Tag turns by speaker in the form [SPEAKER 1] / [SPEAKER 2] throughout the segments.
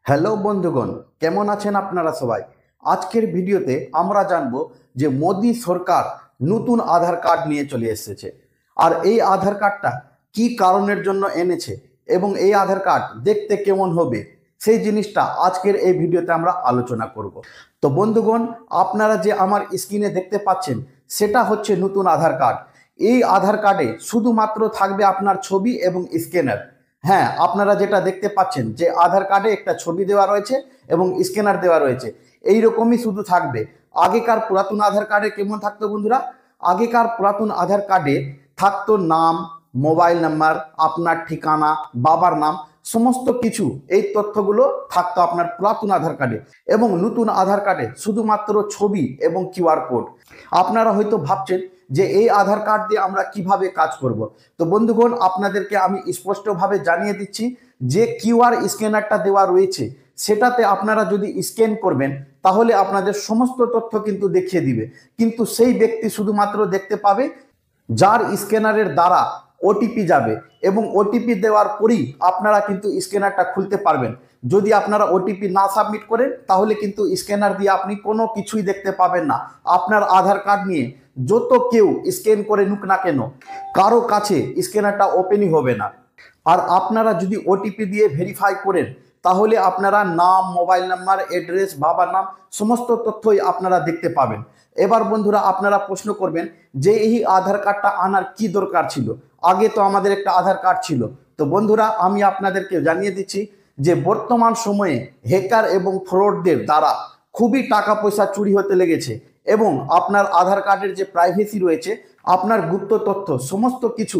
[SPEAKER 1] Hello বন্ধুগণ, কেমন আছেন আপনারা সবাই? আজকের ভিডিওতে আমরা জানব যে মোদি সরকার নতুন আধার কার্ড নিয়ে চলে এসেছে। আর এই আধার কার্ডটা কি কারণের জন্য এনেছে এবং এই আধার কার্ড দেখতে কেমন হবে সেই জিনিসটা আজকের এই ভিডিওতে আমরা আলোচনা করব। তো বন্ধুগণ, আপনারা যে আমার স্ক্রিনে দেখতে পাচ্ছেন সেটা হচ্ছে নতুন আধার কার্ড। এই আধার কার্ডে শুধুমাত্র থাকবে আপনার ছবি এবং স্ক্যানার। হ্যাঁ, আপনারা যেটা দেখতে পাচ্ছেন যে আধার কার্ডে একটা ছবি দেওয়া রয়েছে এবং স্ক্যানার দেওয়া রয়েছে, এই রকমই শুধু থাকবে। আগেকার পুরাতন আধার কার্ডে কেমন থাকতো বন্ধুরা? আগেকার পুরাতন আধার কার্ডে থাকতো নাম, মোবাইল নাম্বার, আপনার ঠিকানা, বাবার নাম, সমস্ত কিছু এই তথ্যগুলো থাকতো আপনার পুরাতন আধার কার্ডে। এবং নতুন আধার কার্ডে শুধুমাত্র ছবি এবং কিউআর কোড। আপনারা হয়তো ভাবছেন যে এই আধার কার্ড দিয়ে আমরা কিভাবে কাজ করব। তো বন্ধুগণ, আপনাদেরকে আমি স্পষ্টভাবে জানিয়ে দিচ্ছি যে কিউআর স্ক্যানারটা দেওয়া রয়েছে সেটাতে আপনারা যদি স্ক্যান করবেন তাহলে আপনাদের সমস্ত তথ্য কিন্তু দেখিয়ে দিবে, কিন্তু সেই ব্যক্তি শুধুমাত্র দেখতে পাবে যার স্ক্যানারের দ্বারা ওটিপি যাবে, এবং ওটিপি দেওয়ার পরেই আপনারা কিন্তু স্ক্যানারটা খুলতে পারবেন। যদি আপনারা ওটিপি না সাবমিট করেন তাহলে কিন্তু স্ক্যানার দিয়ে আপনি কোনো কিছুই দেখতে পাবেন না। আপনার আধার কার্ড নিয়ে যত কেউ স্ক্যান করে নুক না কেন, কারো কাছে স্ক্যানারটা ওপেনই হবে না। আর আপনারা যদি ওটিপি দিয়ে ভেরিফাই করেন তাহলে আপনারা নাম, মোবাইল নাম্বার, অ্যাড্রেস, বাবার নাম, সমস্ত তথ্যই আপনারা দেখতে পাবেন। এবার বন্ধুরা, আপনারা প্রশ্ন করবেন যে এই আধার কার্ডটা আনার কি দরকার ছিল? আগে তো আমাদের একটা আধার কার্ড ছিল। তো বন্ধুরা, আমি আপনাদেরকে জানিয়ে দিচ্ছি যে বর্তমান সময়ে হ্যাকার এবং ফ্রডদের দ্বারা খুবই টাকা পয়সা চুরি হতে লেগেছে, এবং আপনার আধার কার্ডের যে প্রাইভেসি রয়েছে, আপনার গুপ্ত তথ্য সমস্ত কিছু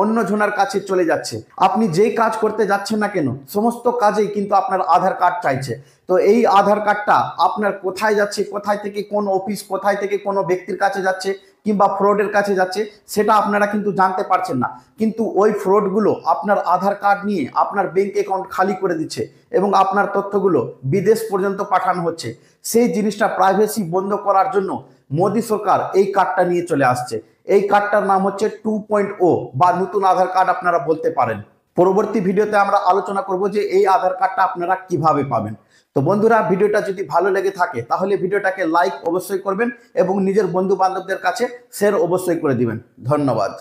[SPEAKER 1] অন্যজনের কাছে চলে যাচ্ছে। আপনি যেই কাজ করতে যাচ্ছেন না কেন, সমস্ত কাজেই কিন্তু আপনার আধার কার্ড চাইছে। তো এই আধার কার্ডটা আপনার কোথায় যাচ্ছে, কোথায় থেকে কোন অফিস, কোথায় থেকে কোনো ব্যক্তির কাছে যাচ্ছে কিংবা ফ্রডের কাছে যাচ্ছে সেটা আপনারা কিন্তু জানতে পারছেন না। কিন্তু ওই ফ্রডগুলো আপনার আধার কার্ড নিয়ে আপনার ব্যাংক অ্যাকাউন্ট খালি করে দিচ্ছে এবং আপনার তথ্যগুলো বিদেশ পর্যন্ত পাঠানো হচ্ছে। সেই জিনিসটা প্রাইভেসি বন্ধ করার জন্য মোদী সরকার এই কার্ডটা নিয়ে চলে আসছে। এই কার্ডটার নাম হচ্ছে 2.0 বা নতুন আধার কার্ড আপনারা বলতে পারেন। পরবর্তী ভিডিওতে আমরা আলোচনা করব যে এই আধার কার্ডটা আপনারা কিভাবে পাবেন। তো বন্ধুরা, ভিডিওটা যদি ভালো লেগে থাকে তাহলে ভিডিওটাকে লাইক অবশ্যই করবেন এবং নিজের বন্ধু বান্ধবদের কাছে শেয়ার অবশ্যই করে দিবেন। ধন্যবাদ।